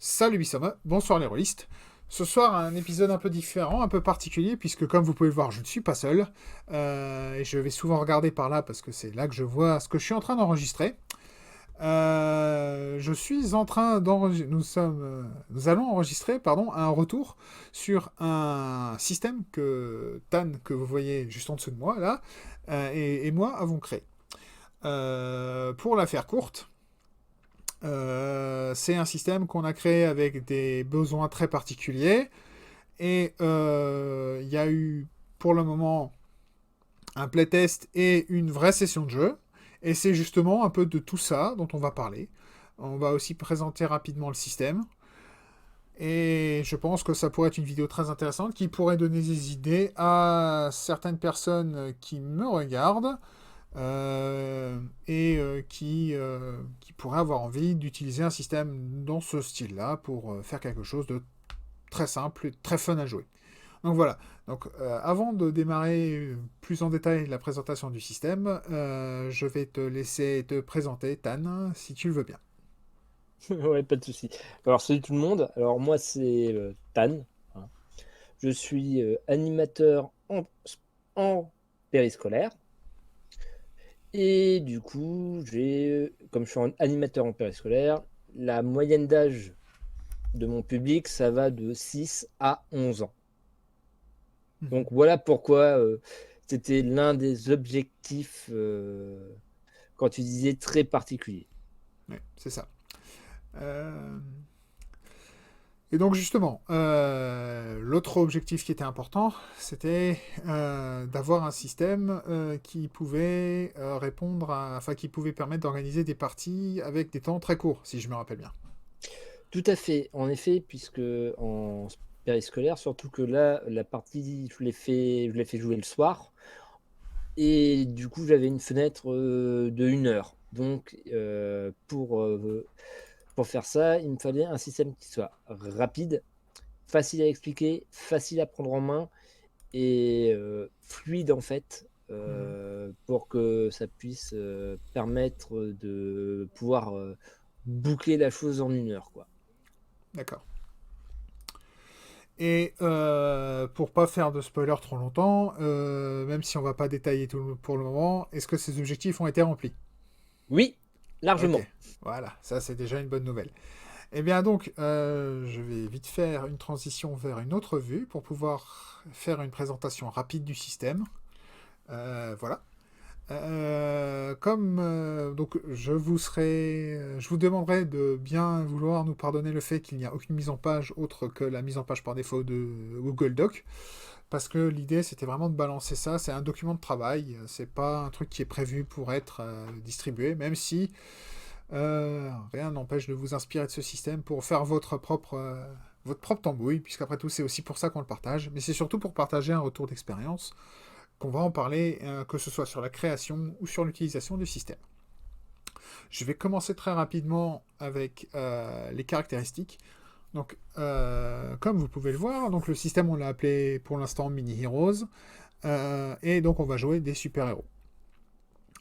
Salut Bissama, bonsoir les rôlistes. Ce soir, un épisode un peu différent, un peu particulier, puisque comme vous pouvez le voir, je ne suis pas seul. Et je vais souvent regarder par là, parce que c'est là que je vois ce que je suis en train d'enregistrer. Je suis en train d'enregistrer... Nous allons enregistrer, pardon, un retour sur un système que Tan, que vous voyez juste en dessous de moi, là, et moi avons créé. Pour la faire courte, c'est un système qu'on a créé avec des besoins très particuliers. Et il y a eu, pour le moment, un playtest et une vraie session de jeu. Et c'est justement un peu de tout ça dont on va parler. On va aussi présenter rapidement le système. Et je pense que ça pourrait être une vidéo très intéressante qui pourrait donner des idées à certaines personnes qui me regardent qui pourraient avoir envie d'utiliser un système dans ce style-là pour faire quelque chose de très simple et très fun à jouer. Donc voilà. Donc avant de démarrer plus en détail la présentation du système, je vais te laisser te présenter, Tan, si tu le veux bien. Ouais, pas de souci. Alors, salut tout le monde. Alors, moi, c'est Tan, hein. Je suis animateur en périscolaire. Et du coup, comme je suis animateur en périscolaire, la moyenne d'âge de mon public, ça va de 6 à 11 ans. Donc, voilà pourquoi c'était l'un des objectifs quand tu disais très particulier. Oui, c'est ça. Euh, Et donc justement, l'autre objectif qui était important, c'était d'avoir un système qui pouvait enfin qui pouvait permettre d'organiser des parties avec des temps très courts, si je me rappelle bien. Tout à fait, en effet, puisque en périscolaire, surtout que là, la partie, je l'ai fait jouer le soir, et du coup, j'avais une fenêtre de 1 heure. Donc, pour faire ça, il me fallait un système qui soit rapide, facile à expliquer, facile à prendre en main et fluide en fait, Mhm. pour que ça puisse permettre de pouvoir boucler la chose en 1 heure, quoi. D'accord. Et pour pas faire de spoiler trop longtemps, même si on va pas détailler tout pour le moment, est-ce que ces objectifs ont été remplis? Oui, Ok, largement. voilà, ça c'est déjà une bonne nouvelle. Eh bien donc, je vais vite faire une transition vers une autre vue pour pouvoir faire une présentation rapide du système. Voilà. Donc, je vous demanderai de bien vouloir nous pardonner le fait qu'il n'y a aucune mise en page autre que la mise en page par défaut de Google Doc, parce que l'idée c'était vraiment de balancer ça. C'est un document de travail, c'est pas un truc qui est prévu pour être distribué, même si rien n'empêche de vous inspirer de ce système pour faire votre propre tambouille, puisqu'après tout c'est aussi pour ça qu'on le partage, mais c'est surtout pour partager un retour d'expérience qu'on va en parler, que ce soit sur la création ou sur l'utilisation du système. Je vais commencer très rapidement avec les caractéristiques. Donc, comme vous pouvez le voir, donc le système on l'a appelé pour l'instant Mini Heroes, et donc on va jouer des super-héros.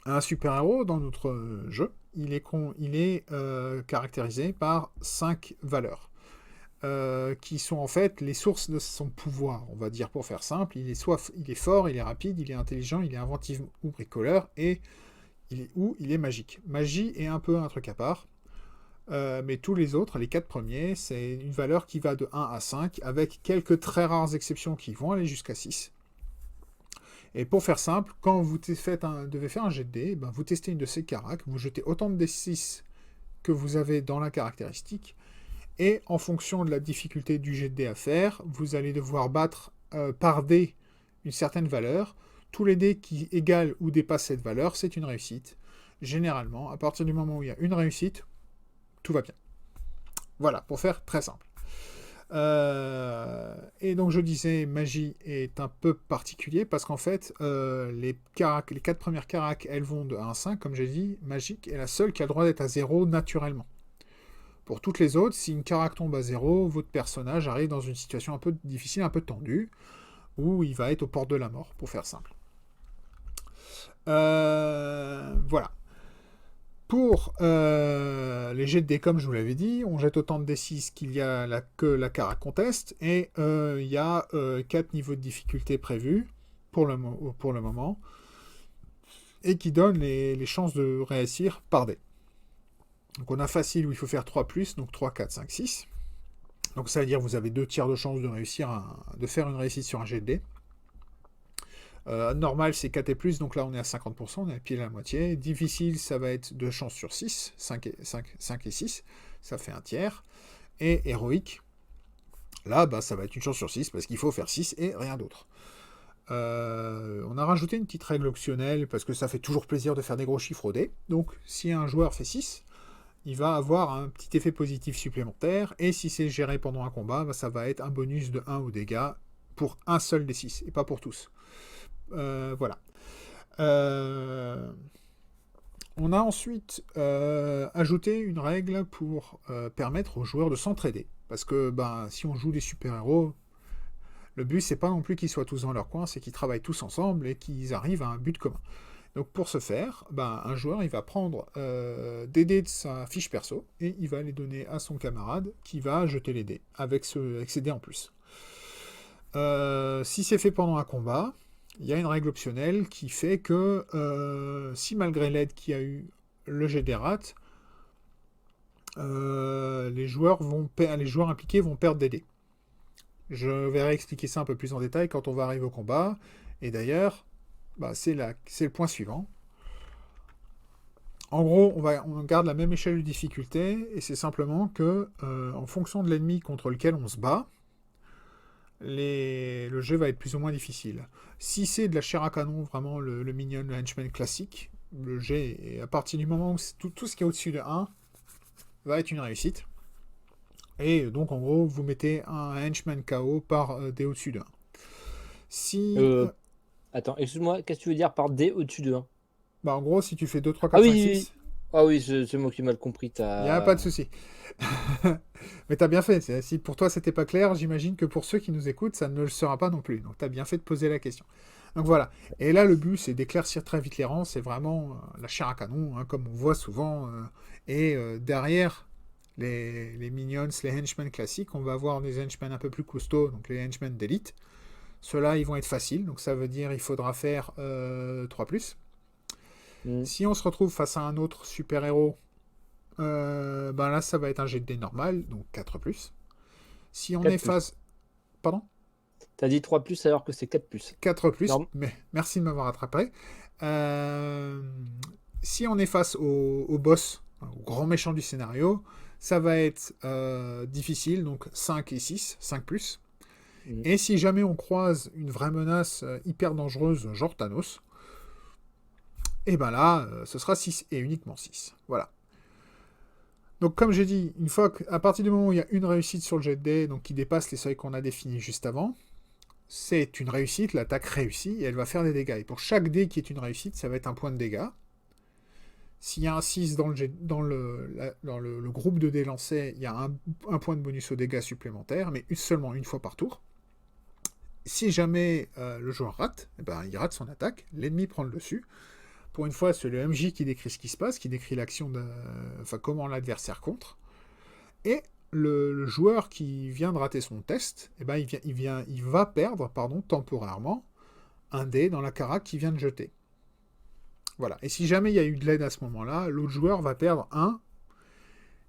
Un super-héros dans notre jeu, il est caractérisé par 5 valeurs. Qui sont en fait les sources de son pouvoir, on va dire pour faire simple. Il est fort, il est rapide, il est intelligent, il est inventif ou bricoleur, et il est magique. Magie est un peu un truc à part, mais tous les autres, les 4 premiers, c'est une valeur qui va de 1 à 5, avec quelques très rares exceptions qui vont aller jusqu'à 6. Et pour faire simple, quand vous devez faire un jet de dés, ben vous testez une de ces caracs, vous jetez autant de D6 que vous avez dans la caractéristique, et en fonction de la difficulté du jet de dés à faire, vous allez devoir battre par dé une certaine valeur. Tous les dés qui égalent ou dépassent cette valeur, c'est une réussite. Généralement, à partir du moment où il y a une réussite, tout va bien. Voilà, pour faire très simple. Et donc je disais, magie est un peu particulier parce qu'en fait, les 4 premières caracs, elles vont de 1 à 5, comme j'ai dit, magique, est la seule qui a le droit d'être à 0 naturellement. Pour toutes les autres, si une carac tombe à 0, votre personnage arrive dans une situation un peu difficile, un peu tendue, où il va être aux portes de la mort, pour faire simple. Voilà. Pour les jets de dés, comme je vous l'avais dit, on jette autant de D6 que la carac conteste, et il y a 4 niveaux de difficulté prévus pour le moment, et qui donnent les chances de réussir par dé. Donc on a facile où il faut faire 3+, donc 3, 4, 5, 6. Donc ça veut dire que vous avez 2 tiers de chance de faire une réussite sur un jet de dés. Normal, c'est 4 et plus, donc là on est à 50%, on est à pile à la moitié. Difficile, ça va être 2 chances sur 6, 5 et 6, ça fait un tiers. Et héroïque, là, ça va être une chance sur 6, parce qu'il faut faire 6 et rien d'autre. On a rajouté une petite règle optionnelle, parce que ça fait toujours plaisir de faire des gros chiffres au dé. Donc, si un joueur fait 6, il va avoir un petit effet positif supplémentaire, et si c'est géré pendant un combat, ça va être un bonus de 1 aux dégâts pour un seul des 6, et pas pour tous. Voilà. On a ensuite ajouté une règle pour permettre aux joueurs de s'entraider. Parce que si on joue des super-héros, le but c'est pas non plus qu'ils soient tous dans leur coin, c'est qu'ils travaillent tous ensemble et qu'ils arrivent à un but commun. Donc pour ce faire, un joueur il va prendre des dés de sa fiche perso et il va les donner à son camarade qui va jeter les dés avec ces dés en plus. Si c'est fait pendant un combat, il y a une règle optionnelle qui fait que si malgré l'aide qui a eu le jet des rats, les joueurs impliqués vont perdre des dés. Je vais réexpliquer ça un peu plus en détail quand on va arriver au combat. Et d'ailleurs, c'est le point suivant. En gros, on garde la même échelle de difficulté, et c'est simplement que, en fonction de l'ennemi contre lequel on se bat, le jeu va être plus ou moins difficile. Si c'est de la chair à canon, vraiment le minion, le henchman classique, le jet, et à partir du moment où tout ce qui est au-dessus de 1 va être une réussite. Et donc en gros, vous mettez un henchman KO par dé au-dessus de 1. Attends, excuse-moi, qu'est-ce que tu veux dire par dé au-dessus de 1? En gros, si tu fais 2, 3, 4, 5, 6... Ah oui, c'est moi qui ai mal compris. Il n'y a pas de souci. Mais t'as bien fait. Si pour toi c'était pas clair, j'imagine que pour ceux qui nous écoutent, ça ne le sera pas non plus. Donc t'as bien fait de poser la question. Donc voilà. Et là, le but, c'est d'éclaircir très vite les rangs. C'est vraiment la chair à canon, comme on voit souvent. Et derrière les minions, les henchmen classiques, on va avoir des henchmen un peu plus costauds, donc les henchmen d'élite. Ceux-là, ils vont être faciles. Donc ça veut dire il faudra faire 3+. Si on se retrouve face à un autre super-héros, là, ça va être un jet de dés normal, donc 4+. Si on est face... Pardon ? T'as dit 3+, alors que c'est 4+. 4+, mais merci de m'avoir attrapé. Si on est face au boss, au grand méchant du scénario, ça va être difficile, donc 5 et 6, 5+. Et si jamais on croise une vraie menace hyper dangereuse, genre Thanos, et là, ce sera 6 et uniquement 6. Voilà. Donc comme j'ai dit, à partir du moment où il y a une réussite sur le jet de dés, donc qui dépasse les seuils qu'on a définis juste avant, c'est une réussite, l'attaque réussit, et elle va faire des dégâts. Et pour chaque dé qui est une réussite, ça va être un point de dégâts. S'il y a un 6 dans le groupe de dés lancés, il y a un point de bonus aux dégâts supplémentaires, mais seulement une fois par tour. Si jamais le joueur rate, il rate son attaque, l'ennemi prend le dessus. Pour une fois, c'est le MJ qui décrit ce qui se passe, qui décrit l'action comment l'adversaire contre. Et le joueur qui vient de rater son test, il va perdre temporairement un dé dans la carac qu'il vient de jeter. Voilà. Et si jamais il y a eu de l'aide à ce moment-là, l'autre joueur va perdre 1.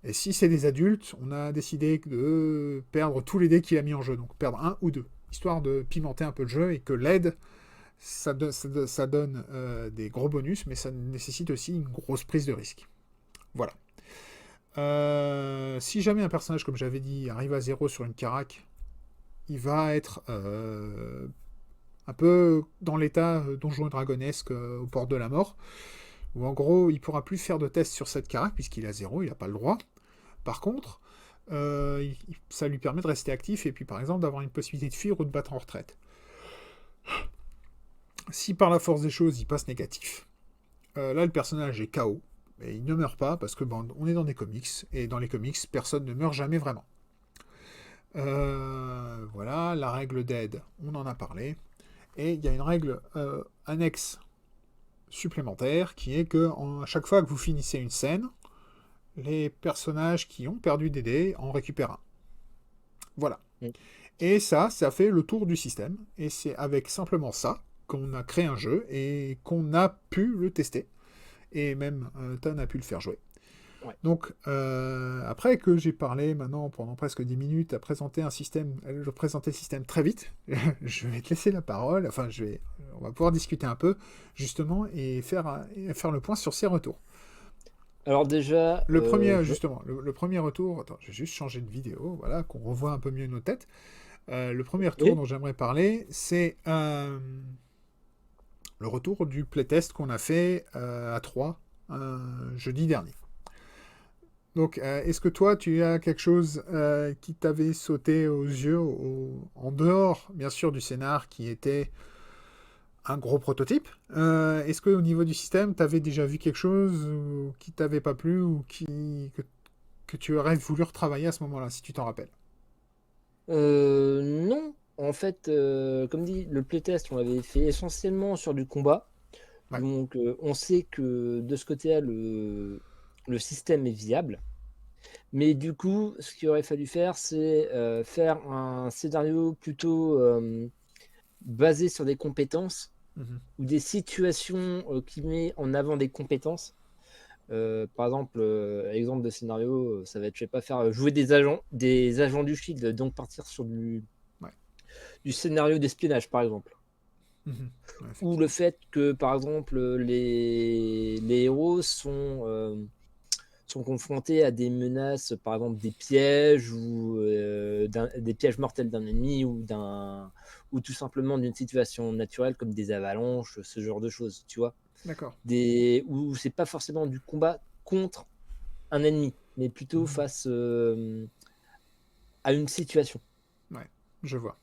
Et si c'est des adultes, on a décidé de perdre tous les dés qu'il a mis en jeu. Donc perdre 1 ou 2. Histoire de pimenter un peu le jeu et que l'aide, ça donne des gros bonus, mais ça nécessite aussi une grosse prise de risque. Voilà. Si jamais un personnage, comme j'avais dit, arrive à 0 sur une carac, il va être un peu dans l'état Donjon et Dragonesque au port de la mort, où en gros, il pourra plus faire de test sur cette carac, puisqu'il a 0, il n'a pas le droit. Par contre, ça lui permet de rester actif, et puis par exemple d'avoir une possibilité de fuir ou de battre en retraite. Si par la force des choses, il passe négatif, là le personnage est KO, et il ne meurt pas, parce que on est dans des comics, et dans les comics, personne ne meurt jamais vraiment. Voilà, la règle d'aide, on en a parlé. Et il y a une règle annexe supplémentaire qui est que à chaque fois que vous finissez une scène, les personnages qui ont perdu des dés en récupèrent un. Voilà. Mm. Et ça fait le tour du système. Et c'est avec simplement ça qu'on a créé un jeu et qu'on a pu le tester. Et même Tan a pu le faire jouer. Ouais. Donc, après que j'ai parlé maintenant pendant presque 10 minutes à présenter un système, je présentais le système très vite, je vais te laisser la parole, enfin, on va pouvoir discuter un peu, justement, et faire le point sur ces retours. Alors déjà, Le premier, justement, le premier retour, attends, j'ai juste changé de vidéo, voilà, qu'on revoit un peu mieux nos têtes. Le premier retour dont j'aimerais parler, c'est le retour du playtest qu'on a fait à 3 jeudi dernier. Donc, est-ce que toi, tu as quelque chose qui t'avait sauté aux yeux, en dehors, bien sûr, du scénar qui était un gros prototype? Est-ce qu'au niveau du système, tu avais déjà vu quelque chose qui t'avait pas plu ou que tu aurais voulu retravailler à ce moment-là, si tu t'en rappelles? Non. En fait, comme dit, le playtest, on l'avait fait essentiellement sur du combat. Ouais. Donc, on sait que de ce côté-là, le système est viable. Mais du coup, ce qu'il aurait fallu faire, c'est faire un scénario plutôt basé sur des compétences Mhm. ou des situations qui met en avant des compétences. Par exemple, exemple de scénario, ça va être, je sais pas, faire jouer des agents du Shield, donc partir sur Ouais. du scénario d'espionnage, par exemple. Mhm. Ouais, Ou le effectivement. fait que, par exemple, les héros sont confrontés à des menaces, par exemple des pièges ou des pièges mortels d'un ennemi ou tout simplement d'une situation naturelle comme des avalanches, ce genre de choses, tu vois. D'accord. Où c'est pas forcément du combat contre un ennemi, mais plutôt Mhm. face à une situation. Ouais, je vois.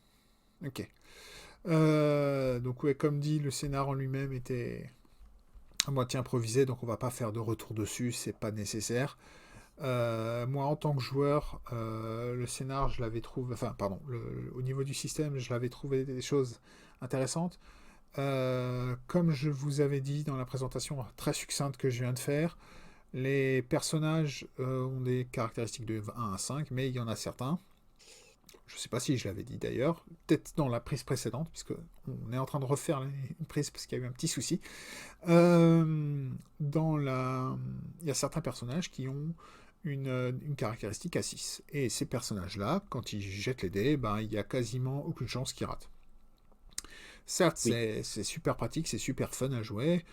Ok. Donc, ouais, comme dit, le scénar en lui-même était à moitié improvisé, donc on va pas faire de retour dessus, c'est pas nécessaire. Moi, en tant que joueur, le scénar, je l'avais trouvé, enfin, pardon, au niveau du système, je l'avais trouvé des choses intéressantes. Comme je vous avais dit dans la présentation très succincte que je viens de faire, les personnages ont des caractéristiques de 1 à 5, mais il y en a certains. Je ne sais pas si je l'avais dit d'ailleurs, peut-être dans la prise précédente, puisque on est en train de refaire une prise parce qu'il y a eu un petit souci. Il y a certains personnages qui ont une caractéristique à 6. Et ces personnages-là, quand ils jettent les dés, ben, il n'y a quasiment aucune chance qu'ils ratent. Certes, Oui. c'est super pratique, c'est super fun à jouer.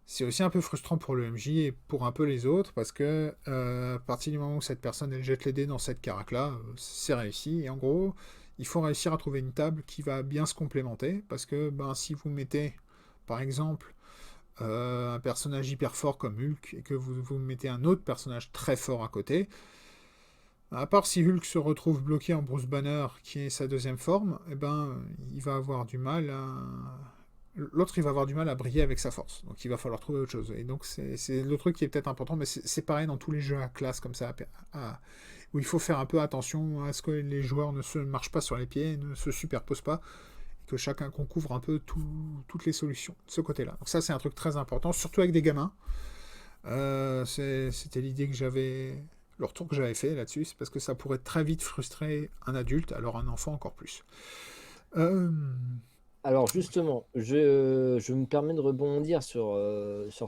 C'est aussi un peu frustrant pour le MJ et pour un peu les autres, parce que à partir du moment où cette personne elle jette les dés dans cette carac-là, c'est réussi. Et en gros, il faut réussir à trouver une table qui va bien se complémenter, parce que ben, si vous mettez, par exemple, un personnage hyper fort comme Hulk et que vous mettez un autre personnage très fort à côté, à part si Hulk se retrouve bloqué en Bruce Banner, qui est sa deuxième forme, eh ben, il va avoir du mal à... L'autre, il va avoir du mal à briller avec sa force. Donc, il va falloir trouver autre chose. Et donc, c'est le truc qui est peut-être important, mais c'est pareil dans tous les jeux à classe comme ça, où il faut faire un peu attention à ce que les joueurs ne se marchent pas sur les pieds, ne se superposent pas, que chacun qu'on couvre un peu toutes les solutions de ce côté-là. Donc ça, c'est un truc très important, surtout avec des gamins. C'était l'idée que j'avais, le retour que j'avais fait là-dessus, c'est parce que ça pourrait très vite frustrer un adulte, alors un enfant encore plus. Euh, Alors justement, je me permets de rebondir sur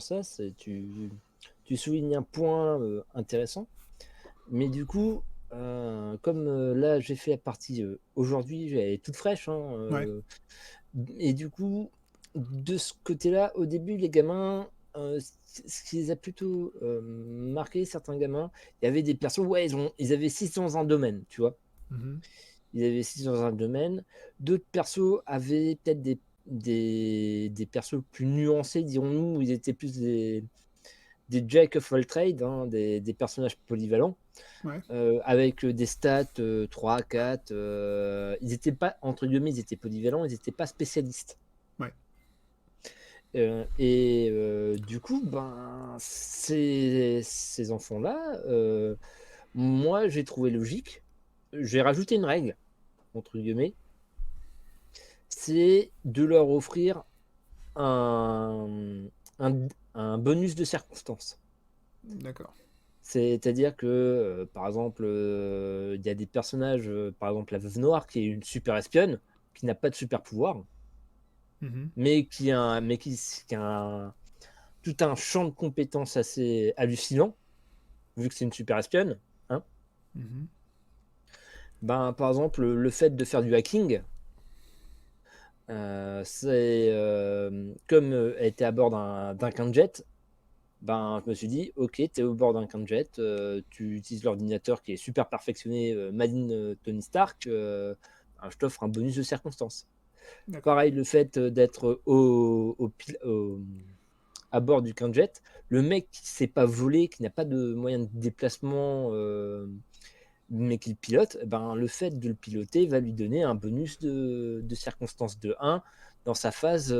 ça. Tu soulignes un point intéressant. Mais du coup, comme là, j'ai fait la partie aujourd'hui, elle est toute fraîche, hein, ouais. et du coup, de ce côté-là, au début, les gamins, ce qui les a plutôt marqué, certains gamins, il y avait des persos, ouais, ils avaient 6 dans un domaine, tu vois. Mhm. Ils avaient 6 dans un domaine. D'autres persos avaient peut-être des persos plus nuancés, dirons-nous, où ils étaient plus des jack of all trades, hein, des personnages polyvalents. Ouais. Avec des stats 3, 4. Ils n'étaient pas, entre guillemets, ils étaient polyvalents, ils n'étaient pas spécialistes. Ouais. Du coup, ben, ces enfants-là, moi, j'ai trouvé logique. J'ai rajouté une règle, entre guillemets, c'est de leur offrir un, un bonus de circonstance. D'accord. C'est-à-dire que, par exemple, il y a des personnages, par exemple la Veuve Noire qui est une super espionne, qui n'a pas de super pouvoir, Mhm. mais qui a tout un champ de compétences assez hallucinant, vu que c'est une super espionne, hein. Mhm. Ben, par exemple, le fait de faire du hacking, c'est, comme, elle était à bord d'un Quinjet, ben, je me suis dit: «OK, tu es au bord d'un Quinjet, tu utilises l'ordinateur qui est super perfectionné, made in, Tony Stark, ben, je t'offre un bonus de circonstance». D'accord. Pareil, le fait, d'être à bord du Quinjet, le mec qui sait pas voler, qui n'a pas de moyen de déplacement, mais qui le pilote, eh ben, le fait de le piloter va lui donner un bonus de circonstance de 1 dans sa phase,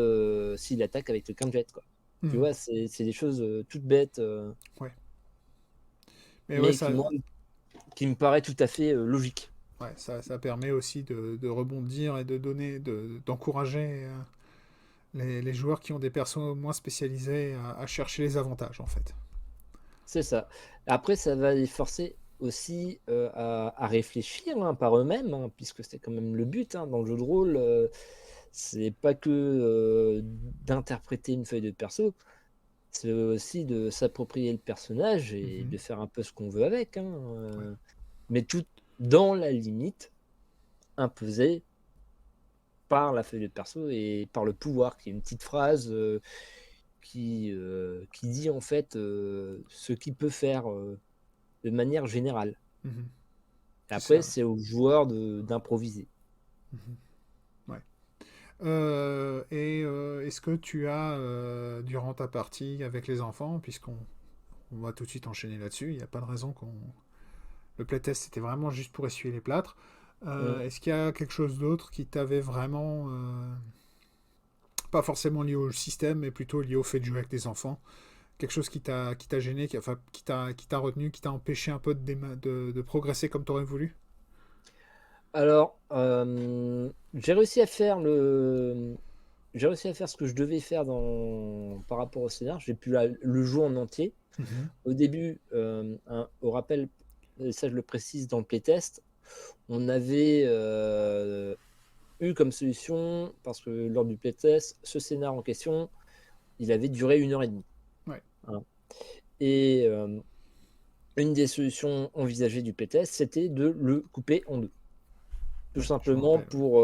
s'il attaque avec le Quinjet, quoi. Tu Mhm. vois? C'est des choses, toutes bêtes, Ouais. Mais ouais, mais ça, qui me paraît tout à fait, logique. ouais, ça permet aussi de rebondir et d'encourager les joueurs qui ont des persos moins spécialisés à chercher les avantages, en fait. C'est ça. Après, ça va les forcer aussi, à réfléchir, hein, par eux-mêmes, hein, puisque c'est quand même le but, hein, dans le jeu de rôle, c'est pas que, d'interpréter une feuille de perso, c'est aussi de s'approprier le personnage et Mhm. de faire un peu ce qu'on veut avec, hein, Ouais. mais tout dans la limite imposée par la feuille de perso et par le pouvoir, qui est une petite phrase, qui dit en fait, ce qu'il peut faire, de manière générale. Mhm. Et C'est après, ça. c'est aux joueurs d'improviser. Mhm. Ouais. Est-ce que tu as, durant ta partie avec les enfants, on va tout de suite enchaîner là-dessus, il n'y a pas de raison qu'on... Le playtest, c'était vraiment juste pour essuyer les plâtres. Mmh. Est-ce qu'il y a quelque chose d'autre qui t'avait vraiment... pas forcément lié au système, mais plutôt lié au fait de jouer avec des enfants? Quelque chose qui t'a gêné, enfin, qui t'a retenu, qui t'a empêché un peu de progresser comme tu aurais voulu? Alors, j'ai réussi à faire ce que je devais faire par rapport au scénar. J'ai pu le jouer en entier. Mhm. Au début, au rappel, et ça je le précise dans le playtest, on avait, eu comme solution, parce que lors du playtest, ce scénar en question, il avait duré 1 heure et demie, Ouais, hein, et une des solutions envisagées du playtest, c'était de le couper en 2. Tout ouais, je me simplement rappelle. Ouais. pour,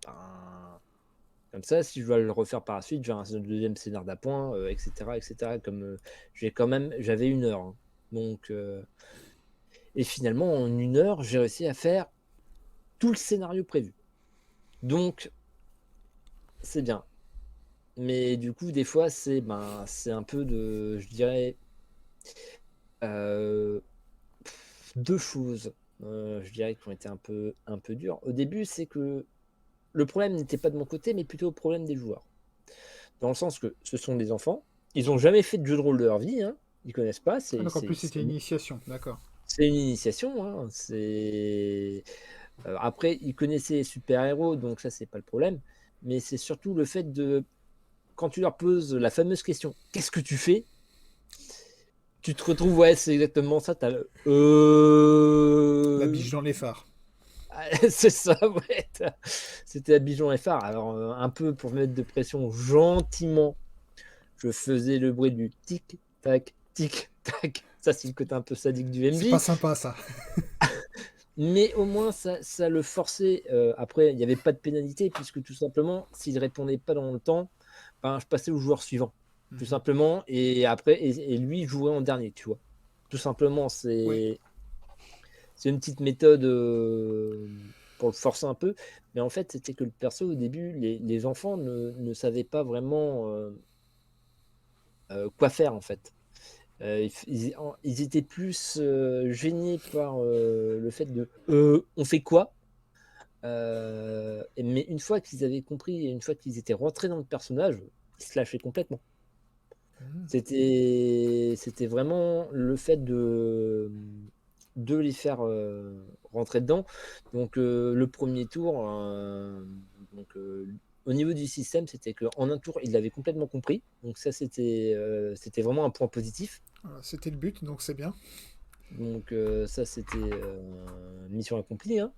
ben, comme ça, si je dois le refaire par la suite, j'ai un deuxième scénar d'appoint, et cetera, et cetera. Comme, j'avais 1 heure, hein, donc et finalement en 1 heure, j'ai réussi à faire tout le scénario prévu. Donc c'est bien. Mais du coup, des fois, c'est un peu je dirais, heu, 2 choses, je dirais, qui ont été un peu dures. Au début, c'est que le problème n'était pas de mon côté, mais plutôt le problème des joueurs. Dans le sens que ce sont des enfants, ils ont jamais fait de jeu de rôle de leur vie, hein, ils connaissent pas, Ah, donc en plus, c'était une initiation, d'accord. c'est une initiation, hein, après ils connaissaient les super-héros, donc ça, c'est pas le problème, mais c'est surtout le fait de quand tu leur poses la fameuse question: «Qu'est-ce que tu fais?» Tu te retrouves, ouais, c'est exactement ça, tu as le La biche dans les phares. ah, c'est ça, ouais, c'était Abidjan FR. Alors, un peu pour mettre de pression gentiment, je faisais le bruit du tic tac, tic tac. Ça, c'est le côté un peu sadique du C'est pas MJ, sympa, ça. mais au moins ça le forçait, après il y avait pas de pénalité puisque tout simplement, s'il répondait pas dans le temps, ben, je passais au joueur suivant, tout Mhm. simplement, et après et lui jouait en dernier, tu vois? Tout simplement, Ouais. c'est une petite méthode, pour le forcer un peu, mais en fait, c'était que le perso au début, les enfants ne savaient pas vraiment, quoi faire en fait. Ils étaient plus, gênés par, le fait de: On fait quoi?» Mais une fois qu'ils avaient compris et une fois qu'ils étaient rentrés dans le personnage, ils se lâchaient complètement. Mhm. C'était vraiment le fait de les faire, rentrer dedans. Donc le premier tour, donc au niveau du système, c'était qu'en un tour, il l'avait complètement compris. Donc ça, c'était vraiment un point positif. Voilà, c'était le but, donc c'est bien. Donc ça, c'était mission accomplie, hein.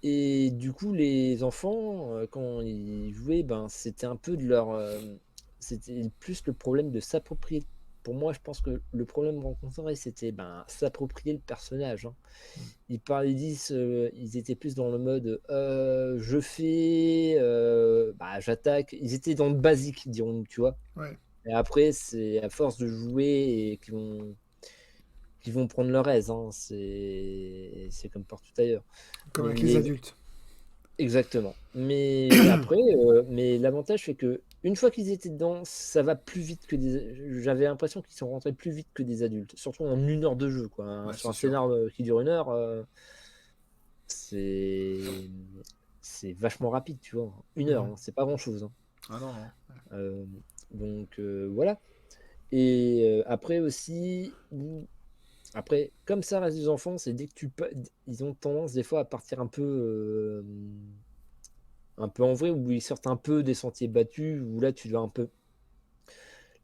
Et du coup, les enfants, quand ils jouaient, ben, c'était un peu de leur, c'était plus le problème de s'approprier. Pour moi, je pense que le problème rencontré, c'était, ben, s'approprier le personnage, hein. Mm. Ils disent, ils étaient plus dans le mode, je fais, bah, j'attaque. Ils étaient dans le basique, dirons-nous, tu vois? Ouais, Et après, c'est à force de jouer et qu'ils vont prendre leur aise, hein. C'est comme partout ailleurs. comme Mais avec les les adultes. Exactement. Mais après, mais l'avantage, c'est que une fois qu'ils étaient dedans, ça va plus vite que des j'avais l'impression qu'ils sont rentrés plus vite que des adultes, surtout en 1 heure de jeu, quoi, hein. Ouais, Sur c'est un sûr. scénar, qui dure 1 heure, c'est c'est vachement rapide, tu vois? 1 heure, Mhm. hein, c'est pas grand-chose, hein. Ah non, non. Donc voilà. Et après aussi, après, comme ça reste des enfants, c'est dès que tu pa ils ont tendance des fois à partir un peu en vrai, où ils sortent un peu des sentiers battus, où là tu dois un peu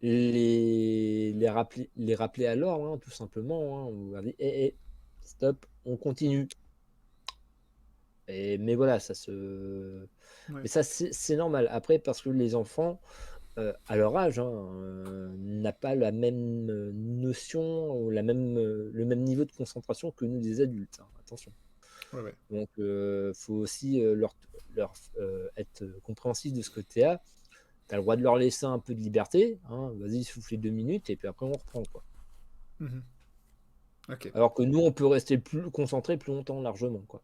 les rappeler à l'ordre, hein, tout simplement, hein, ou leur dire: «Hé, hé, stop, on continue». Mais voilà, Ouais. mais ça c'est normal. Après parce que les enfants, à leur âge, hein, n'a pas la même, notion ou le même niveau de concentration que nous des adultes, hein, attention. Ouais, ouais. Donc faut aussi, être compréhensif de ce côté-là. Tu as le droit de leur laisser un peu de liberté, hein, vas-y souffler 2 minutes et puis après on reprend, quoi. Mhm. Ok. Alors que nous, on peut rester plus concentré plus longtemps largement, quoi.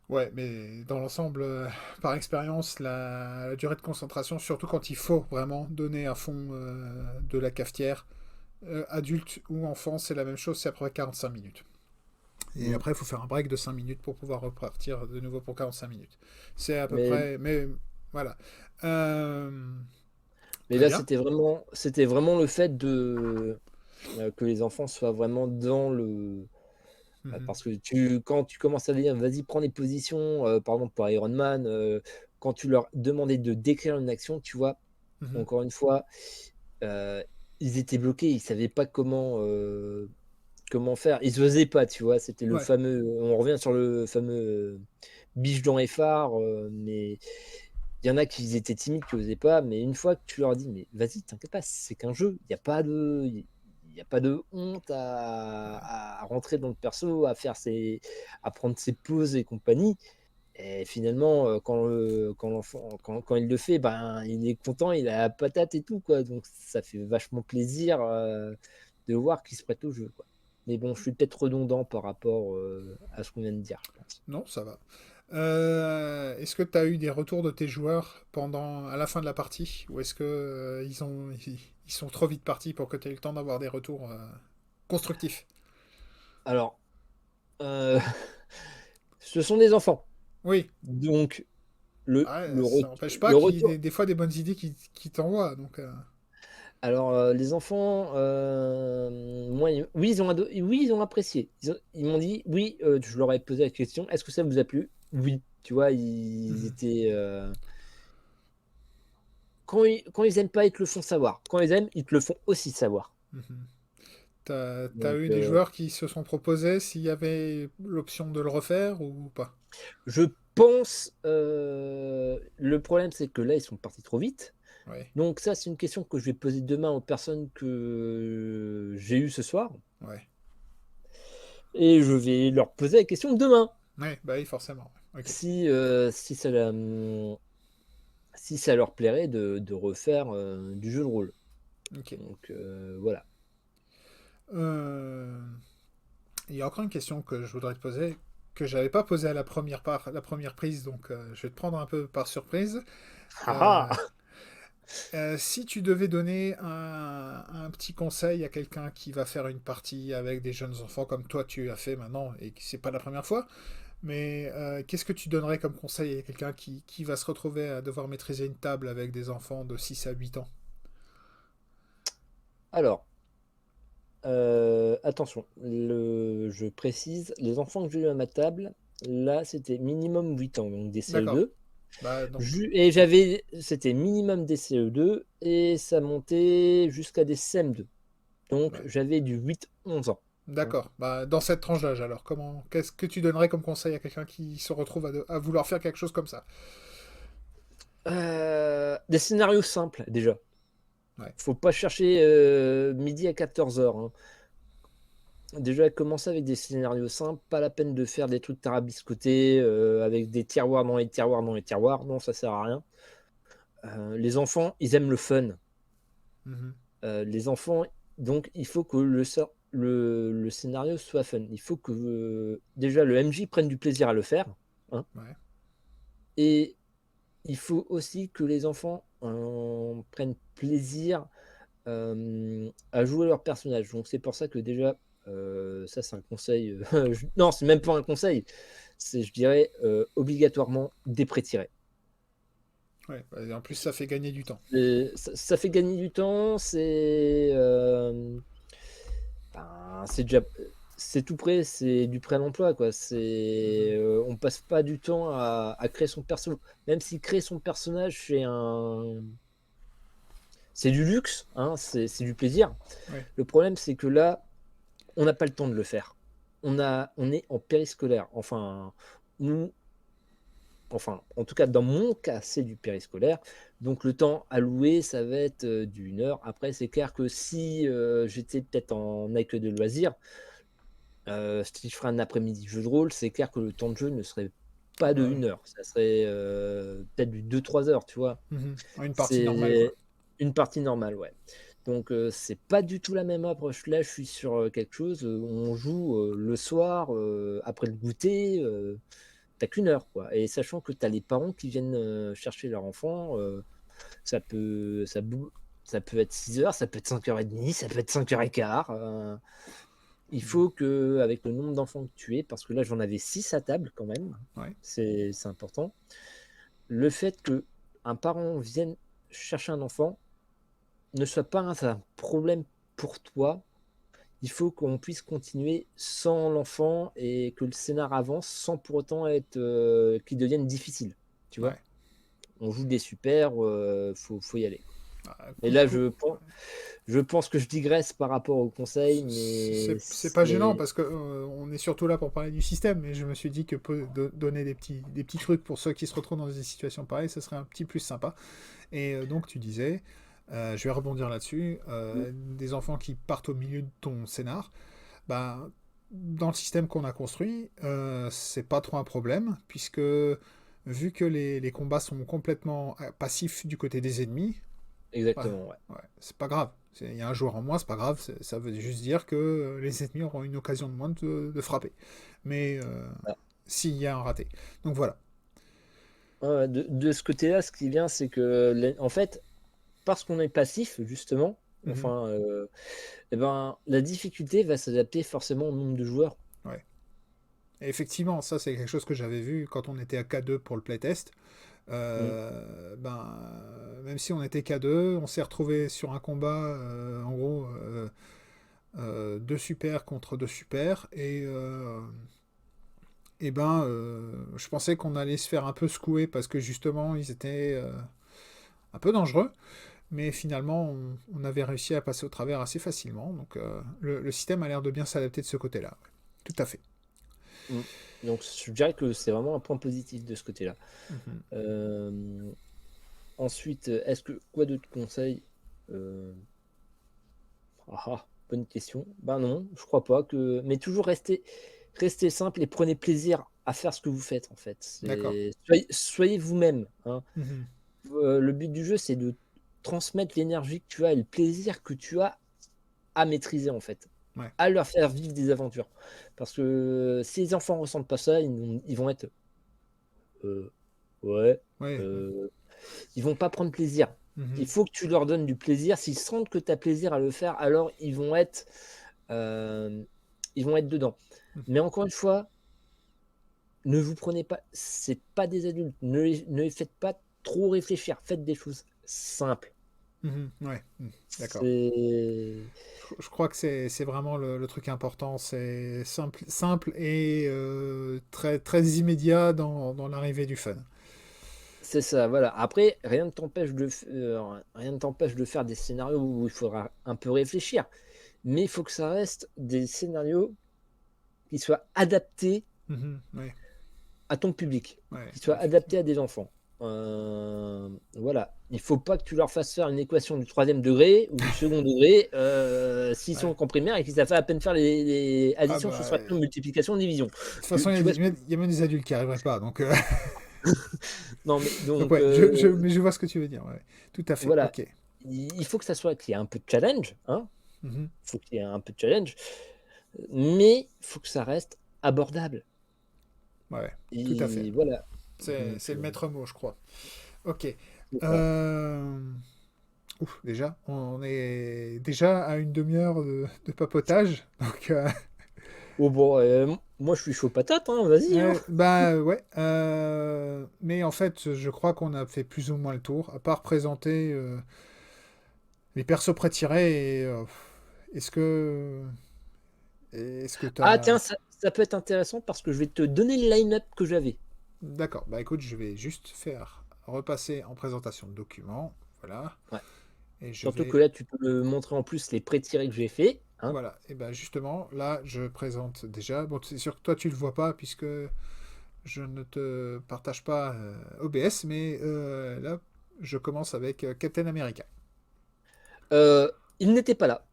Ouais, mais dans l'ensemble, par expérience, la durée de concentration, surtout quand il faut vraiment donner à fond de la cafetière, adulte ou enfant, c'est la même chose, c'est à peu près 45 minutes. Et Mmh. après, il faut faire un break de 5 minutes pour pouvoir repartir de nouveau pour 45 minutes. C'est à peu Mais près... Mais voilà. Euh, mais Très là, bien. c'était vraiment le fait que les enfants soient vraiment dans le Mhm. parce que quand tu commences à dire: «Vas-y, prends les positions», par exemple pour Iron Man, quand tu leur demandais de décrire une action, tu vois? Mhm. Encore une fois, heu, ils étaient bloqués, ils savaient pas comment faire? Ils osaient pas, tu vois? C'était le Ouais. fameux on revient sur le fameux, biche dans les phares, mais il y en a qui étaient timides, qui osaient pas, mais une fois que tu leur dis: «Mais vas-y, t'inquiète pas, c'est qu'un jeu, il y a pas de honte Ouais. à rentrer dans le perso, à prendre ses pauses et compagnie». Et finalement, quand l'enfant quand il le fait, ben, il est content, il a la patate et tout, quoi. Donc ça fait vachement plaisir, de voir qu'il se prête au jeu, quoi. Mais bon, je suis peut-être redondant par rapport, à ce qu'on vient de dire, je pense. Non, ça va. Est-ce que tu as eu des retours de tes joueurs à la fin de la partie? Ou est-ce que ils sont trop vite partis pour que tu aies eu le temps d'avoir des retours constructifs? Alors, ce sont des enfants, Oui. donc le Ouais, le ret ça n'empêche pas le qu'il y retour ait des fois des bonnes idées qui t'envoient. Donc, alors, les enfants, moi, oui, oui, ils ont apprécié. Ils m'ont dit: «Oui», je leur ai posé la question: «Est-ce que ça vous a plu?» «Oui». Tu vois? Ils mhm, étaient, quand ils aiment pas, ils te le font savoir. Quand ils aiment, ils te le font aussi savoir. mhm. T'as Donc, eu des joueurs qui se sont proposés s'il y avait l'option de le refaire ou pas? je pense, le problème, c'est que là, ils sont partis trop vite. Ouais, Donc ça, c'est une question que je vais poser demain aux personnes que j'ai eues ce soir ouais. et je vais leur poser la question demain. Ouais, bah oui, forcément. Ok, Si, si ça leur plairait de refaire, du jeu de rôle. ok. Donc, voilà. Euh, Il y a encore une question que je voudrais te poser, que j'avais pas posée à la première prise, donc je vais te prendre un peu par surprise. Ah Euh, ah! Si tu devais donner un petit conseil à quelqu'un qui va faire une partie avec des jeunes enfants comme toi tu as fait maintenant, et que c'est pas la première fois, mais qu'est-ce que tu donnerais comme conseil à quelqu'un qui va se retrouver à devoir maîtriser une table avec des enfants de 6 à 8 ans? Alors, attention, je précise, les enfants que j'ai eu à ma table, là, c'était minimum 8 ans, donc des D'accord. CE2. Bah, donc, Et c'était minimum des CE2 et ça montait jusqu'à des CM2. Donc ouais. j'avais du 8-11 ans. Hein. D'accord. Bah, dans cette tranche d'âge, alors, qu'est-ce que tu donnerais comme conseil à quelqu'un qui se retrouve à vouloir faire quelque chose comme ça? Des scénarios simples déjà. Ouais. Faut pas chercher midi à 14h. Hein. Déjà, commencer avec des scénarios simples, pas la peine de faire des trucs tarabiscotés avec des tiroirs dans les tiroirs dans les tiroirs. Non, ça sert à rien. Les enfants, ils aiment le fun. Mhm. Les enfants, donc il faut que le scénario soit fun. Il faut que déjà le MJ prenne du plaisir à le faire. Hein. Ouais. Et il faut aussi que les enfants prennent plaisir à jouer leur personnage. Donc c'est pour ça que déjà, ça c'est un conseil. Non, c'est même pas un conseil. C'est, je dirais, obligatoirement des prêts tirés. Ouais. Bah, et en plus, ça fait gagner du temps. Ça fait gagner du temps, c'est déjà c'est tout prêt, c'est du prêt à l'emploi quoi. Mhm. On passe pas du temps à créer son perso. Même si créer son personnage c'est du luxe, hein, c'est du plaisir. Ouais. Le problème c'est que là, on n'a pas le temps de le faire. On est en périscolaire. Nous, en tout cas, dans mon cas, c'est du périscolaire. Donc, le temps alloué, ça va être d'une heure. Après, c'est clair que si j'étais peut-être en accueil de loisirs, si je ferais un après-midi jeu de rôle, c'est clair que le temps de jeu ne serait pas de Ouais. une heure. Ça serait peut-être du 2-3 heures, tu vois. Mhm. Une partie normale, quoi. C'est une partie normale, ouais. Donc, c'est pas du tout la même approche. Là, je suis sur quelque chose, on joue le soir, après le goûter. T'as qu'une heure, quoi. Et sachant que t'as les parents qui viennent chercher leur enfant, ça peut, ça, ça peut être 6 heures, ça peut être 5h30, ça peut être 5h15. Il Mhm. faut que, avec le nombre d'enfants que tu es, parce que là j'en avais 6 à table quand même, Ouais. c'est important. Le fait que un parent vienne chercher un enfant ne soit pas un problème pour toi. Il faut qu'on puisse continuer sans l'enfant et que le scénar avance sans pour autant être qu'il devienne difficile. Tu vois, Ouais. on joue des super, faut y aller. Ah, Et coup, là, coup. je pense que je digresse par rapport au conseil, mais C'est pas gênant parce que on est surtout là pour parler du système, mais je me suis dit que donner des petits trucs pour ceux qui se retrouvent dans des situations pareilles, ce serait un petit plus sympa. Et donc tu disais, je vais rebondir là-dessus, des enfants qui partent au milieu de ton scénar, bah, dans le système qu'on a construit, c'est pas trop un problème, puisque vu que les combats sont complètement passifs du côté des ennemis, ouais, exactement, ouais. ouais, c'est pas grave. Il y a un joueur en moins, c'est pas grave. Ça veut juste dire que les ennemis auront une occasion de moins de frapper. Mais Ah. s'il y a un raté. Donc voilà. Ouais, de ce côté-là, ce qui vient, c'est que, en fait, parce qu'on est passif, justement, Mhm. eh ben, la difficulté va s'adapter forcément au nombre de joueurs. Ouais. Et effectivement, ça c'est quelque chose que j'avais vu quand on était à K2 pour le playtest. Mm. Ben, même si on était K2, on s'est retrouvé sur un combat, en gros, deux super contre deux super. Et ben, je pensais qu'on allait se faire un peu secouer parce que justement, ils étaient un peu dangereux. Mais finalement, on avait réussi à passer au travers assez facilement. Donc, le système a l'air de bien s'adapter de ce côté-là. Tout à fait. Mm. Donc, je dirais que c'est vraiment un point positif de ce côté-là. Mhm. Euh, Ensuite, est-ce que quoi d'autre conseils euh, bonne question. Ben non, je crois pas que. Mais toujours restez simple et prenez plaisir à faire ce que vous faites en fait. D'accord. Soyez vous-même. Hein. Mhm. Le but du jeu, c'est de transmettre l'énergie que tu as et le plaisir que tu as à maîtriser en fait, Ouais. à leur faire vivre des aventures. Parce que si les enfants ressentent pas ça, ils vont être euh, ouais, Ouais. euh, ils vont pas prendre plaisir. Il Mhm. faut que tu leur donnes du plaisir. S'ils sentent que tu as plaisir à le faire, alors euh, ils vont être dedans. Mais encore une fois, ne vous prenez pas, c'est pas des adultes. Ne les faites pas trop réfléchir. Faites des choses simples. Mhm. Ouais. Mhm. D'accord. C'est Je crois que c'est vraiment le truc important. C'est simple et très, très immédiat dans l'arrivée du fun. C'est ça, voilà. Après, rien ne t'empêche de faire des scénarios où il faudra un peu réfléchir, mais il faut que ça reste des scénarios qui soient adaptés Ouais, à ton public, ouais, qui soient adaptés effectivement. à des enfants. Voilà. Il faut pas que tu leur fasses faire une équation du troisième degré ou du second degré, s'ils sont Ouais. en primaire et qu'ils savent à peine faire les Ah additions, bah, soustractions, multiplications, division. de toute façon, Tu vois ce que il y a même des adultes qui n'y arriveraient pas, donc, non, mais donc donc ouais, mais je vois ce que tu veux dire, ouais. Tout à fait, voilà. ok. Il faut que ça soit qu'il y ait un peu de challenge, hein. Mhm. Il faut qu'il y ait un peu de challenge, mais il faut que ça reste abordable Ouais, tout à fait. et voilà. C'est Donc le maître mot, je crois. Ok. c'est ça. Euh, Ouf, déjà, on est déjà à une demi-heure de papotage. Donc, Oh bon, moi je suis chaud patate, hein, vas-y, hein. bah ouais. Mais en fait, je crois qu'on a fait plus ou moins le tour. À part présenter les persos prétirés. Est-ce que Ah tiens, t'as... ça peut être intéressant parce que je vais te donner le line-up que j'avais. D'accord. Bah écoute, je vais juste faire repasser en présentation de documents. Voilà. Ouais. Et je Surtout que vais... là, tu peux me montrer en plus les pré-tirés que j'ai fait, hein. Voilà. Et ben justement, là, je présente déjà. Bon, c'est sûr que toi, tu le vois pas puisque je ne te partage pas OBS, mais là, je commence avec Captain America. Euh, il n'était pas là.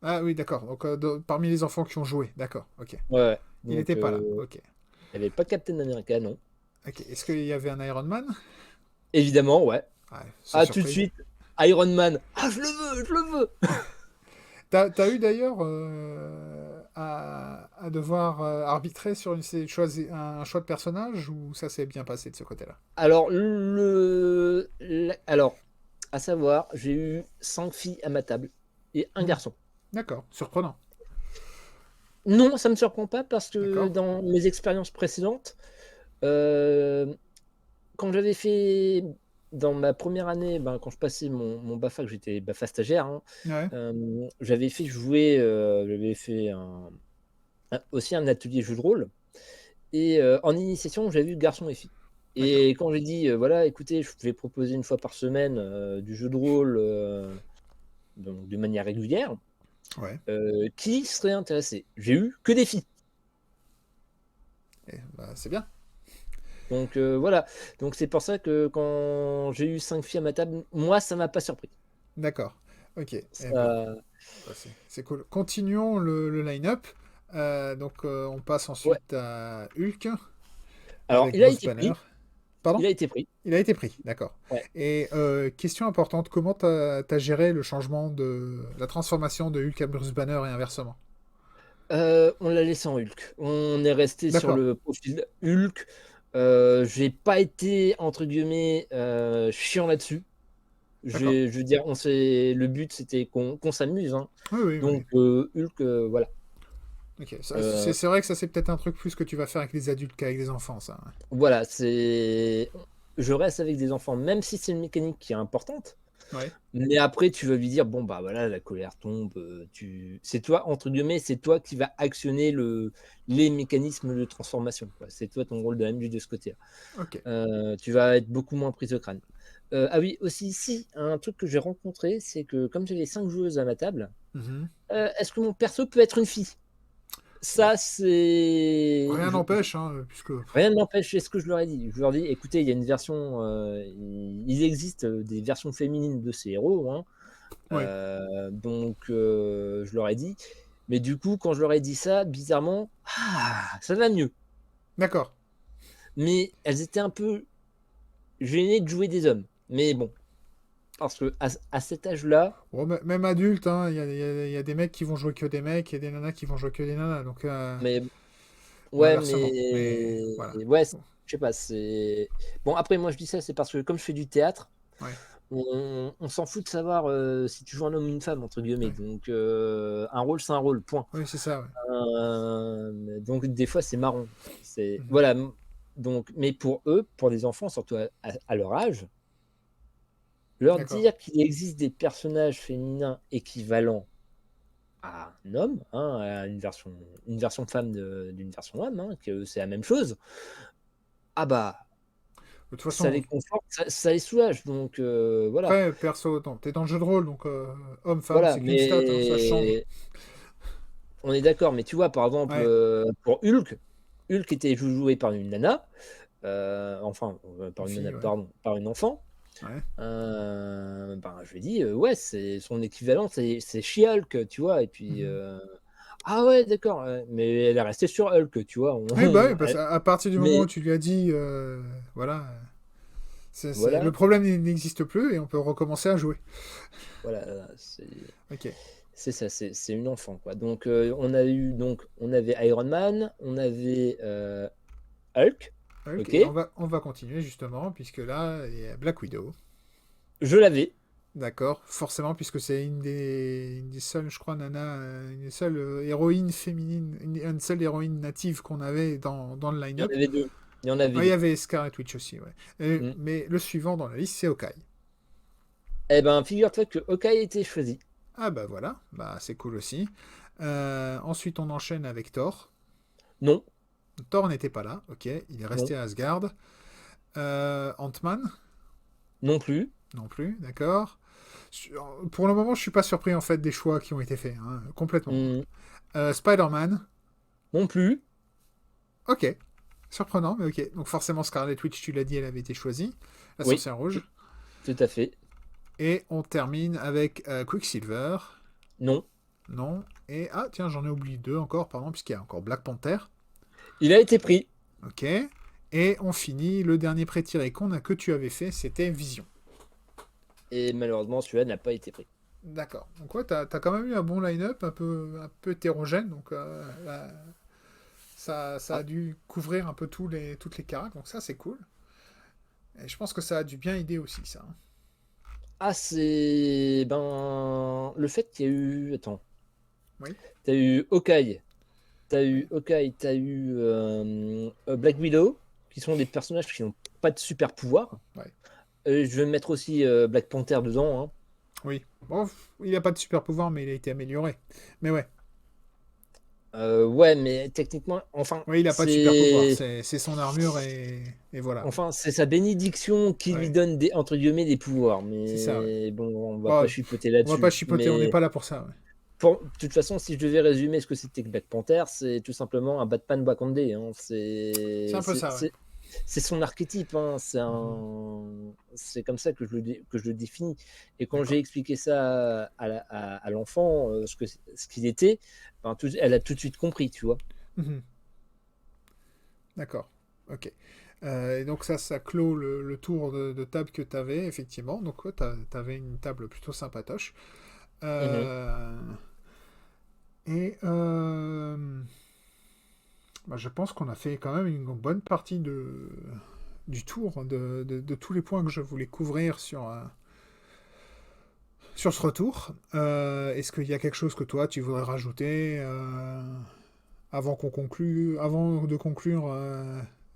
Ah oui, d'accord. Donc, parmi les enfants qui ont joué, d'accord. Ok. Ouais, ouais. Il Donc, n'était pas là. Ok. il n'y avait pas Captain America, non. Ok. Est-ce qu'il y avait un Iron Man? Évidemment, ouais. Ouais, sans Ah, tout de surprise. suite, Iron Man. Ah, je le veux, je le veux. T'as eu d'ailleurs à devoir arbitrer sur un choix de personnage ou ça s'est bien passé de ce côté-là? Alors, alors, à savoir, j'ai eu 5 filles à ma table et un Hmm. garçon. D'accord. Surprenant. Non, ça me surprend pas parce que D'accord. dans mes expériences précédentes, euh, quand j'avais fait dans ma première année, ben, quand je passais mon BAFA, que j'étais BAFA stagiaire, hein, Ouais. j'avais fait aussi un atelier jeu de rôle. Et en initiation, j'avais vu garçon et fille. D'accord. Et quand j'ai dit, voilà, écoutez, je vais proposer une fois par semaine du jeu de rôle donc de manière régulière, Ouais. qui serait intéressé? J'ai eu que des filles. Bah, c'est bien. Donc voilà. Donc c'est pour ça que quand j'ai eu 5 filles à ma table, moi, ça m'a pas surpris. D'accord. Ok. Eh ben, Ça... bah, c'est cool. Continuons le line-up. Donc, on passe Ouais. ensuite à Hulk Alors, avec il a Bruce été Banner. pris. Pardon? Il a été pris. Il a été pris, d'accord. Ouais. Et question importante, comment t'as géré le changement de la transformation de Hulk à Bruce Banner et inversement? On l'a laissé en Hulk. On est resté sur D'accord, le profil Hulk. J'ai pas été, entre guillemets, chiant là-dessus. d'accord. Je veux dire, le but c'était qu'on s'amuse, hein. Oui, oui, oui. Donc Hulk, voilà. Ok, Euh, c'est vrai que ça c'est peut-être un truc plus que tu vas faire avec les adultes qu'avec les enfants, ça. voilà, je reste avec des enfants, même si c'est une mécanique qui est importante. Ouais, Mais après, tu vas lui dire, bon bah voilà, la colère tombe. C'est toi, entre guillemets, c'est toi qui va actionner les mécanismes de transformation, quoi. C'est toi ton rôle de MJ de ce côté-là. ok. Tu vas être beaucoup moins prise au crâne. Ah oui, aussi, si, un truc que j'ai rencontré, c'est que comme j'avais 5 joueuses à ma table, Mhm. est-ce que mon perso peut être une fille? Bon, Ça, c'est. rien n'empêche, hein, puisque... Rien ne m'empêche, c'est ce que je leur ai dit. Je leur ai dit, écoutez, il y a une version. Il existe des versions féminines de ces héros, hein. Ouais, Donc, je leur ai dit. Mais du coup, quand je leur ai dit ça, bizarrement, ça va mieux. d'accord. Mais elles étaient un peu gênées de jouer des hommes. Mais bon, parce que à cet âge-là, Bon, même adulte, hein, il y a des mecs qui vont jouer que des mecs et des nanas qui vont jouer que des nanas, donc... mais ou ouais, inversement, mais mais voilà. ouais, Bon, je sais pas. C'est bon. Après, moi, je dis ça, c'est parce que comme je fais du théâtre, ouais, on s'en fout de savoir si tu joues un homme ou une femme entre guillemets. ouais. Donc, un rôle, c'est un rôle. Point. Oui, c'est ça, ouais. Donc, des fois, c'est marrant. C'est Mhm. voilà. Donc, mais pour eux, pour les enfants, surtout à leur âge, leur D'accord. dire qu'il existe des personnages féminins équivalents à un homme, hein, à une version femme d'une version homme, hein, que c'est la même chose. Ah bah, De toute ça façon, les conforte, ça les soulage. Donc voilà. après, perso, t'es dans le jeu de rôle, donc homme-femme, Voilà, c'est qu'une stat, hein, ça change. mais on est d'accord. Mais tu vois, par exemple, Ouais, pour Hulk, Hulk était joué par une nana, enfin, une par une nana, fille, ouais. pardon, par une enfant. Ouais. Ben, je lui ai dit, ouais, c'est son équivalent, c'est She-Hulk, tu vois. Et puis, Mhm. ah ouais, d'accord, ouais. Mais elle est restée sur Hulk, tu vois. Oui, bah oui, parce qu'à partir du moment où Mais tu lui as dit, voilà, le voilà, problème n'existe plus et on peut recommencer à jouer. voilà, c'est. Ok. C'est ça, c'est une enfant, quoi. Donc, on avait Iron Man, on avait Hulk, Ok, ok. et on va continuer justement, puisque là, il y a Black Widow. Je l'avais. D'accord, forcément, puisque c'est une des seules, je crois, nana, une des seules héroïnes féminines, une seule héroïne native qu'on avait dans le Il y en line-up. avait deux. Il y en avait Ah, il y deux. avait Scarlet Witch aussi, ouais. Mm. Mais le suivant dans la liste, c'est Hawkeye. Eh ben, figure-toi que Hawkeye a été choisi. Ah bah voilà, bah c'est cool aussi. Ensuite, on enchaîne avec Thor. Non, Thor n'était pas là, ok, il est non, resté à Asgard. Ant-Man, non plus. non plus, d'accord. Pour le moment, je suis pas surpris en fait des choix qui ont été faits, hein, complètement. Mm, Spider-Man, non plus. ok. Surprenant, mais ok. Donc forcément, Scarlet Witch, tu l'as dit, elle avait été choisie. La Oui, sorcière tout, rouge. tout à fait. Et on termine avec Quicksilver. Non. Non. Et, ah, tiens, j'en ai oublié deux encore, pardon, puisqu'il y a encore Black Panther. Il a été pris. Ok. Et on finit, le dernier pré-tiré que tu avais fait, c'était Vision. Et malheureusement, celui-là n'a pas été pris. D'accord. Donc ouais, t'as quand même eu un bon line-up, un peu hétérogène, donc ça Ah, a dû couvrir un peu toutes les caracs, donc ça c'est cool. Et je pense que ça a dû bien aider aussi, ça, hein. c'est. Ben. Le fait qu'il y a eu. Attends. Oui. T'as eu Hawkeye. T'as eu Black Widow, qui sont des personnages qui n'ont pas de super pouvoir. Ouais. Je vais mettre aussi Black Panther dedans, hein. Oui. Bon, il n'a pas de super pouvoir, mais il a été amélioré. Mais ouais. Ouais, mais techniquement, enfin, Oui, il n'a pas de super pouvoir. C'est son armure et voilà. c'est sa bénédiction qui lui Ouais. donne des, entre guillemets, des pouvoirs. C'est ça, ouais. Mais bon, on va pas Bon, chipoter on va pas là-dessus. chipoter, on n'est Mais pas là pour ça, ouais. de toute façon, si je devais résumer ce que c'était que Black Panther, c'est tout simplement un Batman Wakandé, hein. C'est un peu ça, ouais. C'est son archétype, hein. Mhm. C'est comme ça que je le définis. Et quand j'ai D'accord. expliqué ça à l'enfant, ce qu'il était, ben, elle a tout de suite compris, tu vois. Mhm. D'accord. Ok. Et donc ça clôt le tour de table que tu avais, effectivement. Donc ouais, tu avais une table plutôt sympatoche. Mhm. Euh, et bah, je pense qu'on a fait quand même une bonne partie du tour de tous les points que je voulais couvrir sur ce retour. Est-ce qu'il y a quelque chose que toi tu voudrais rajouter avant de conclure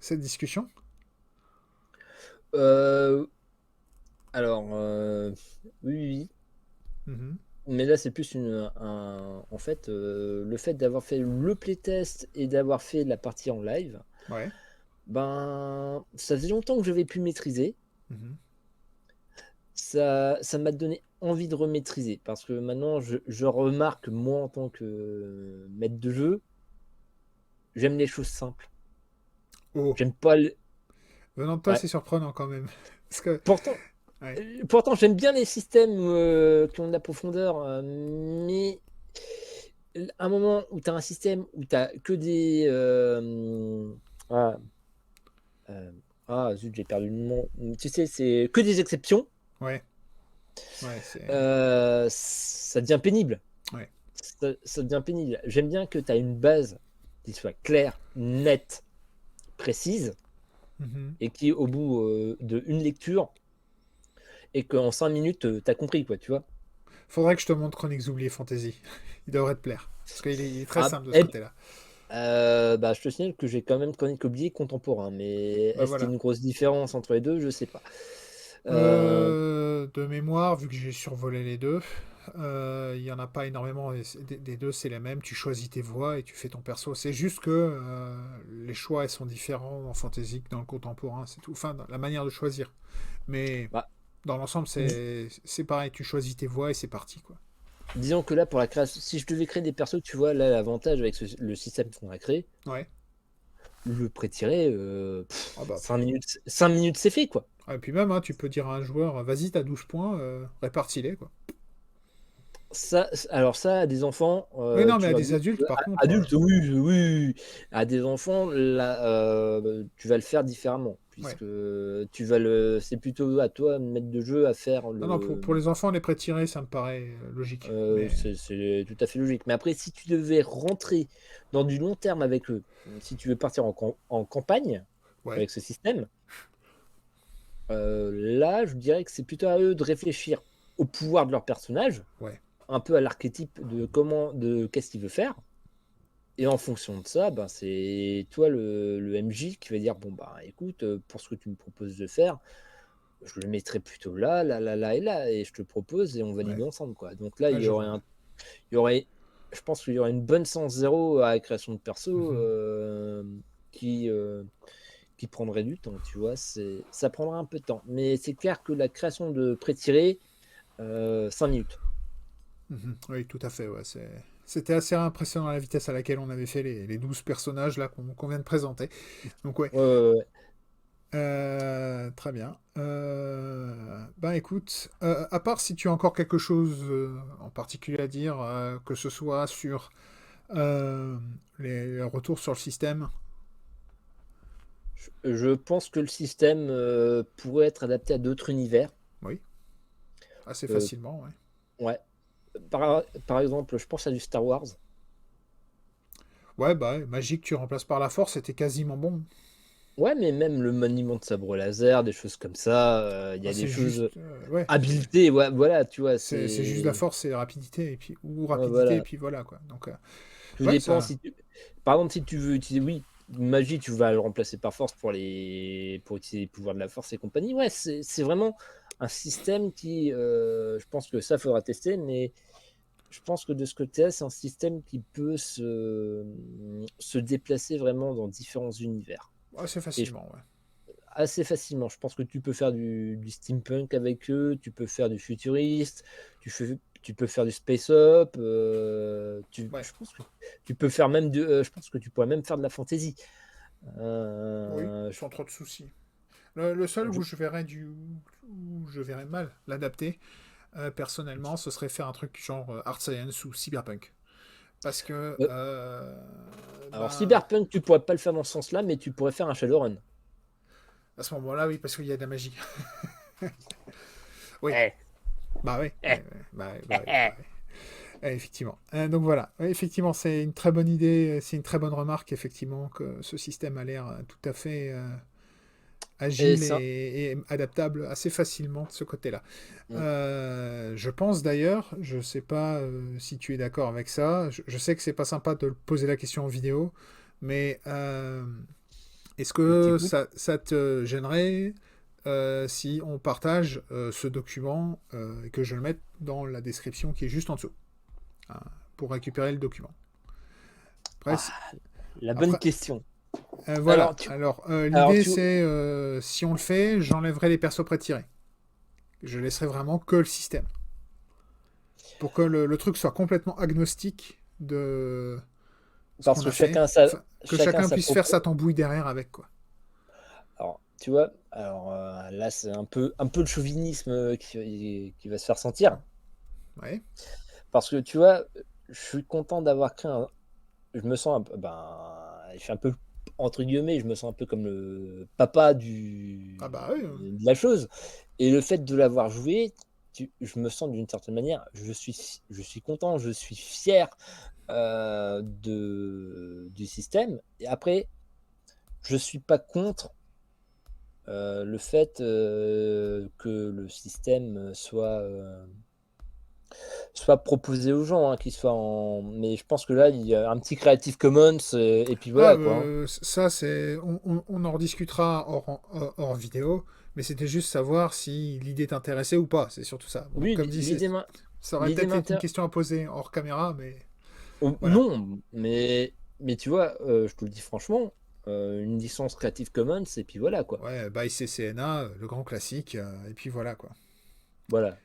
cette discussion? Euh, alors, oui, oui, oui. Mhm. Mais là, c'est plus en fait, le fait d'avoir fait le playtest et d'avoir fait la partie en live, Ouais. ben, ça faisait longtemps que j'avais pu maîtriser. Mhm. Ça m'a donné envie de remaîtriser parce que maintenant, je remarque, moi, en tant que maître de jeu, j'aime les choses simples. Oh, J'aime pas le... venant de toi, Ouais. c'est surprenant quand même. Parce que, Pourtant, ouais. j'aime bien les systèmes qui ont de la profondeur, mais un moment où tu as un système où tu as que des. Ah, euh, zut, j'ai perdu le nom. Tu sais, c'est que des exceptions. Ouais, ouais, c'est. Ça devient pénible. Ouais. Ça devient pénible. J'aime bien que tu as une base qui soit claire, nette, précise, Mhm. et qui, au bout d'une lecture, et qu'en 5 minutes, tu as compris, quoi, tu vois. Faudrait que je te montre Chroniques oubliées Fantasy. Il devrait te plaire. Parce qu'il est très Ah, simple de ce côté-là. bah, je te signale que j'ai quand même Chronique oubliée contemporain, mais Bah est-ce qu'il y a voilà. une grosse différence entre les deux? Je sais pas. Euh, De mémoire, vu que j'ai survolé les deux, il n'y en a pas énormément. Des deux, c'est les mêmes. Tu choisis tes voix et tu fais ton perso. C'est juste que les choix sont différents en fantasy que dans le contemporain, c'est tout. Enfin, la manière de choisir. Mais Bah, dans l'ensemble, dis- c'est pareil, tu choisis tes voies et c'est parti, quoi. disons que là, pour la création, si je devais créer des persos, tu vois, là, l'avantage avec le système qu'on a créé, Ouais. le pré-tiré, Ah bah, 5 minutes, c'est fait, quoi. et puis même, hein, tu peux dire à un joueur, vas-y, t'as 12 points, répartis-les, quoi. Alors ça, à des enfants, Oui, non, mais tu à vas des voir adultes, par contre, adultes, oui, oui. À des enfants, là, tu vas le faire différemment, ouais. puisque c'est plutôt à toi, maître de jeu, à faire Non, non, pour les enfants, les pré-tirés, ça me paraît logique. Mais c'est tout à fait logique. Mais après, si tu devais rentrer dans du long terme avec eux, si tu veux partir en campagne ouais, avec ce système, là, je dirais que c'est plutôt à eux de réfléchir au pouvoir de leur personnage, ouais. un peu à l'archétype de qu'est-ce qu'il veut faire. Et en fonction de ça, ben, c'est toi le MJ qui va dire bon bah écoute, pour ce que tu me proposes de faire, je le mettrai plutôt là, là, là, là et là, et je te propose et on valide Ouais, ensemble quoi. Donc là, ouais, je vois. il y aurait, je pense qu'il y aurait une bonne sens zéro à la création de perso Mhm. qui qui prendrait du temps, tu vois. Ça prendra un peu de temps, mais c'est clair que la création de pré-tiré, 5 minutes. Mhm. Oui, tout à fait, ouais. C'était assez impressionnant la vitesse à laquelle on avait fait les 12 personnages là qu'on vient de présenter. Donc ouais, Ouais, ouais, ouais. très bien. Ben écoute, à part si tu as encore quelque chose en particulier à dire, que ce soit sur euh, les retours sur le système, Je pense que le système pourrait être adapté à d'autres univers. oui, assez Euh, facilement, ouais. ouais. Par exemple, je pense à du Star Wars. Ouais, bah ouais, magique, tu remplaces par la force, c'était quasiment bon. Ouais, mais même le maniement de sabre laser, des choses comme ça, il y Ah, a des c'est choses. juste, ouais, Habileté, ouais, voilà, tu vois, c'est juste la c'est. force et rapidité, et puis, ou Ouais, rapidité, et voilà. puis voilà, quoi. Donc, Tout ouais, dépend ça. si tu. Par exemple, si tu veux utiliser, oui, magie, tu vas le remplacer par force pour utiliser les pouvoirs de la force et compagnie. Ouais, c'est vraiment un système qui. Je pense que ça, faudra tester, mais je pense que de ce côté-là, c'est un système qui peut se déplacer vraiment dans différents univers. Assez Et facilement, ouais. assez facilement. Je pense que tu peux faire du steampunk avec eux, tu peux faire du futuriste, tu peux faire du space up, Ouais, je pense que tu peux faire même je pense que tu pourrais même faire de la fantasy. oui, Euh, je- sans trop de soucis. Le seul je- où je verrais mal l'adapter, personnellement, ce serait faire un truc genre Art Science ou Cyberpunk. Parce que, euh, alors ben, Cyberpunk, tu pourrais pas le faire dans ce sens-là, mais tu pourrais faire un Shadowrun. à ce moment-là, oui, parce qu'il y a de la magie. Oui, Eh, bah oui, eh, bah oui, bah oui. Effectivement. Donc voilà, ouais, effectivement, c'est une très bonne idée, c'est une très bonne remarque, effectivement, que ce système a l'air tout à fait Et agile ça. et adaptable assez facilement de ce côté-là. Mm. Je pense d'ailleurs, je ne sais pas si tu es d'accord avec ça, je sais que c'est pas sympa de poser la question en vidéo, mais est-ce Je que t'écoute. ça te gênerait si on partage ce document et que je le mette dans la description qui est juste en dessous, hein, pour récupérer le document. Après, Ah, la bonne après question. voilà. Alors, tu, Alors, alors l'idée, tu, c'est si on le fait, j'enlèverai les persos prétirés. Je laisserai vraiment que le système. Pour que le truc soit complètement agnostique de ce parce qu'on que a fait. Enfin, que chacun chacun sa puisse faire propre. sa tambouille derrière avec, quoi. Alors, tu vois, là, c'est un peu le chauvinisme qui va se faire sentir. Ouais. Parce que, tu vois, je suis content d'avoir créé un. Je me sens un peu. Je suis un peu, entre guillemets, je me sens un peu comme le papa Ah bah oui. de la chose. Et le fait de l'avoir joué, je me sens d'une certaine manière. Je suis content, je suis fier du système. Et après, je suis pas contre le fait que le système soit proposé aux gens, hein, qu'il soit en. Mais je pense que là, il y a un petit Creative Commons et puis Ah, voilà quoi, hein. ça, c'est. On en rediscutera hors vidéo, mais c'était juste savoir si l'idée t'intéressait ou pas. C'est surtout ça. Bon, Oui, comme dit, ça aurait l'idée peut-être été une m'intéresse. question à poser hors caméra, mais voilà. Non, mais tu vois, je te le dis franchement, une licence Creative Commons, et puis voilà, quoi. Ouais, by CCNA, le grand classique, et puis voilà, quoi. Voilà.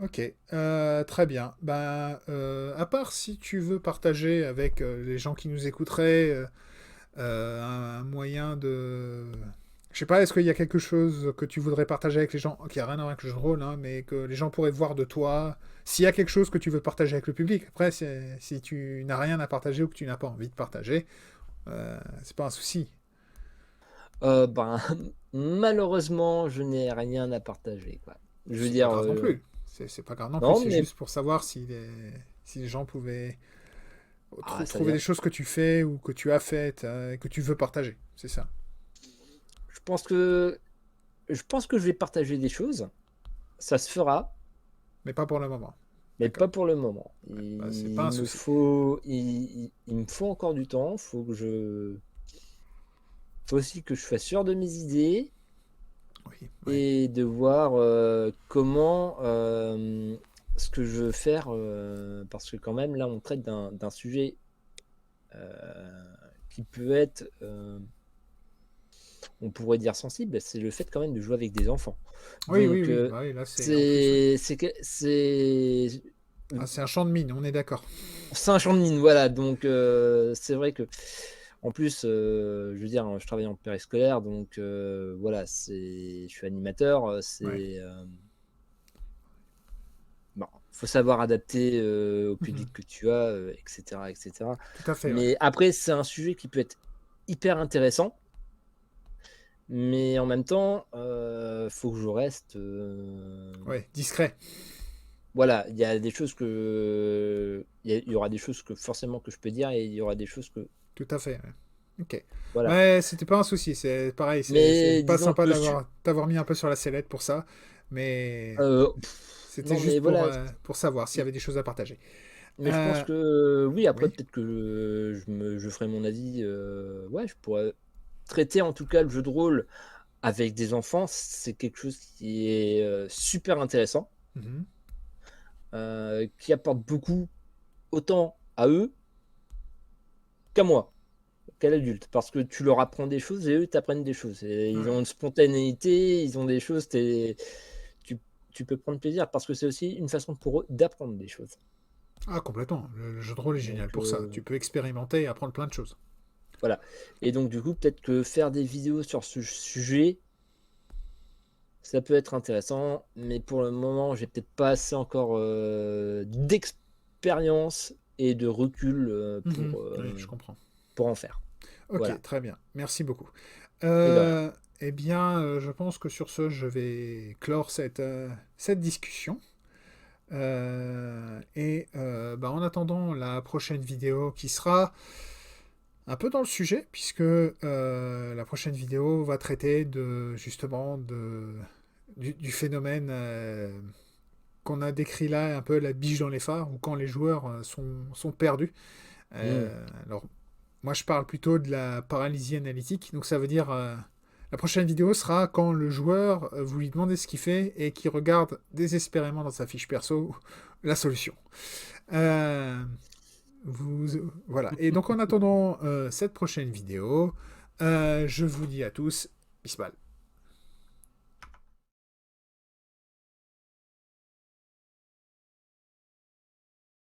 Ok, très bien. Ben, à part si tu veux partager avec les gens qui nous écouteraient un moyen de... Je sais pas, est-ce qu'il y a quelque chose que tu voudrais partager avec les gens, qui a rien à voir avec le jeu de rôle, hein, mais que les gens pourraient voir de toi, s'il y a quelque chose que tu veux partager avec le public. Après, si tu n'as rien à partager ou que tu n'as pas envie de partager, c'est pas un souci. Ben, malheureusement, je n'ai rien à partager, quoi. Je veux C'est pas dire, grave non plus. C'est pas grave non plus, non, c'est mais juste pour savoir si les gens pouvaient ça trouver des vient. choses que tu fais ou que tu as faites et que tu veux partager. C'est ça. Je pense que je vais partager des choses. Ça se fera, Mais pas pour le moment. mais D'accord. pas pour le moment. Bah, c'est pas Il un me souci. faut, il me faut encore du temps. Faut aussi que je sois sûr de mes idées Oui, ouais. et de voir comment ce que je veux faire, parce que quand même là, on traite d'un sujet qui peut être, on pourrait dire sensible, c'est le fait quand même de jouer avec des enfants. Oui, oui, Donc oui. Bah oui, là, c'est en plus, oui. Ah, c'est un champ de mine, on est d'accord. C'est un champ de mine, voilà. Donc c'est vrai que en plus, je veux dire, je travaille en périscolaire, donc voilà, je suis animateur, Ouais. bon, faut savoir adapter au Mhm. public que tu as, etc., etc. Tout à fait, ouais. Mais après, c'est un sujet qui peut être hyper intéressant, mais en même temps, faut que je reste. Ouais, discret. Voilà, il y a des choses que, il y aura des choses que forcément que je peux dire et il y aura des choses que, Tout à fait, ouais. Ok. voilà. Ouais, c'était pas un souci. C'est pareil, c'est Mais pas disons sympa que t'avoir mis un peu sur la sellette pour ça. Mais c'était non, mais juste voilà. pour savoir s'il y avait des choses à partager. Mais je pense Euh, que oui, après oui. peut-être que je ferai mon avis. Ouais, je pourrais traiter en tout cas le jeu de rôle avec des enfants. C'est quelque chose qui est super intéressant, Mhm. qui apporte beaucoup autant à eux qu'à moi, qu'à l'adulte, parce que tu leur apprends des choses et eux t'apprennent des choses. Et ils ont Ouais. une spontanéité, ils ont des choses. Tu, tu peux prendre plaisir parce que c'est aussi une façon pour eux d'apprendre des choses. Ah, complètement. Le jeu de rôle est génial Donc pour ça. Tu peux expérimenter et apprendre plein de choses. voilà. Et donc du coup, peut-être que faire des vidéos sur ce sujet, ça peut être intéressant, mais pour le moment, j'ai peut-être pas assez encore d'expérience et de recul Mhm. Oui, je comprends. pour en faire. Ok, Voilà. très bien. Merci beaucoup. Et de rien. Eh bien, je pense que sur ce, je vais clore cette discussion. Bah, en attendant la prochaine vidéo qui sera un peu dans le sujet, puisque la prochaine vidéo va traiter justement du phénomène qu'on a décrit là, un peu la biche dans les phares, ou quand les joueurs sont perdus. Hmm. Alors, moi, je parle plutôt de la paralysie analytique. Donc, ça veut dire la prochaine vidéo sera quand le joueur, vous lui demandez ce qu'il fait et qu'il regarde désespérément dans sa fiche perso la solution. Euh, voilà. Et donc, en attendant cette prochaine vidéo, je vous dis à tous, bisbal.